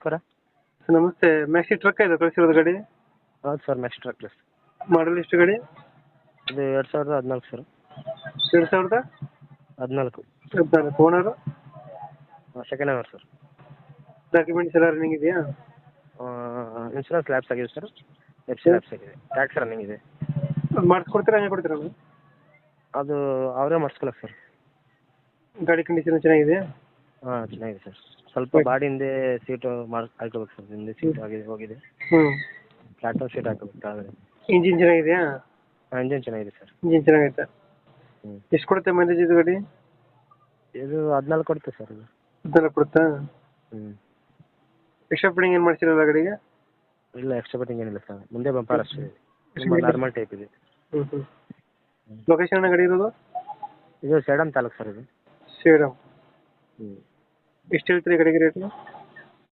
ನಮಸ್ಕಾರ. ಸರ್ ನಮಸ್ತೆ. Maxi truck ಇದೆ ಕಳಿಸಿರೋದು ಗಾಡಿ. ಹೌದು ಸರ್, ಮ್ಯಾಕ್ಸ್ ಟ್ರಕ್ ಪ್ಲಸ್. ಮಾಡಲ್ ಎಷ್ಟು ಗಾಡಿ? ಇದು 2014 sir. 2014 14 owner? Second owner sir. Documents ಎಲ್ಲ ರನ್ನಿಂಗ್ ಇದೆಯಾ? ಇನ್ಶೂರೆನ್ಸ್ ಲ್ಯಾಪ್ಸ್ ಆಗಿದೆ ಸರ್. ಎಫ್ ಸಿ ಲ್ಯಾಪ್ಸ್ ಆಗಿದೆ. ಟ್ಯಾಕ್ಸ್ ರನ್ನಿಂಗ್ ಇದೆ. ಮಾಡಿಸ್ಕೊಡ್ತೀರಾ ಹಂಗೆ ಕೊಡ್ತೀರಾ? ಅದು ಅವರೇ ಮಾಡಿಸ್ಕೊಳಕ್ಕೆ ಸರ್. ಗಾಡಿ ಕಂಡೀಷನ್ ಚೆನ್ನಾಗಿದೆಯಾ? ಹಾಂ, ಚೆನ್ನಾಗಿದೆ ಸರ್. ಸ್ವಲ್ಪ ಬಾಡಿ ಹಿಂದೆ ಸೀಟು ಹಾಕೋಬೇಕು ಸರ್. ಹಿಂದೆ ಸೀಟ್ ಆಗಿದೆ ಹೋಗಿದೆ. ಹ್ಞೂ. ಪ್ಲಾಟ್ಫಾರ್ಮ್ ಸೀಟ್ ಹಾಕೋಬೇಕು ತಾಳೆ. ಇಂಜಿನ್ ಚೆನ್ನಾಗಿದೆಯಾ? ಇಂಜಿನ್ ಚೆನ್ನಾಗಿದೆ ಸರ್. ಇಂಜಿನ್ ಚೆನ್ನಾಗೈತೆ. ಹ್ಞೂ. ಎಷ್ಟು ಕೊಡುತ್ತೆ ಮೈಲೇಜ್ ಇದು ಗಾಡಿ? ಇದು 14 ಕೊಡುತ್ತೆ ಸರ್ ಇದು. 14 ಕೊಡುತ್ತಾ? ಹ್ಞೂ. ಎಕ್ಸ್ಟ್ರಾ ಫಿಟ್ಟಿಂಗ್ ಏನು ಮಾಡಿಸಿರಲ್ಲ ಗಾಡಿಗೆ? ಇಲ್ಲ, ಎಕ್ಸ್ಟ್ರಾ ಫಿಟ್ಟಿಂಗ್ ಏನಿಲ್ಲ ಸರ್. ಮುಂದೆ ಬಂಪರ್ ಅಷ್ಟೇ ಇದೆ. ತುಂಬ ನಾರ್ಮಲ್ ಟೈಪ್ ಇದೆ. ಹ್ಞೂ. ಲೊಕೇಶನ್ ಗಾಡಿ ಇರೋದು? ಇದು ಸೇಡಂ ತಾಲೂಕು ಸರ್ ಇದು. ಸೇಡಂ. ಹ್ಞೂ. ಎಷ್ಟು ಹೇಳ್ತೀರಿ ಗಾಡಿಗೆ ರೇಟು?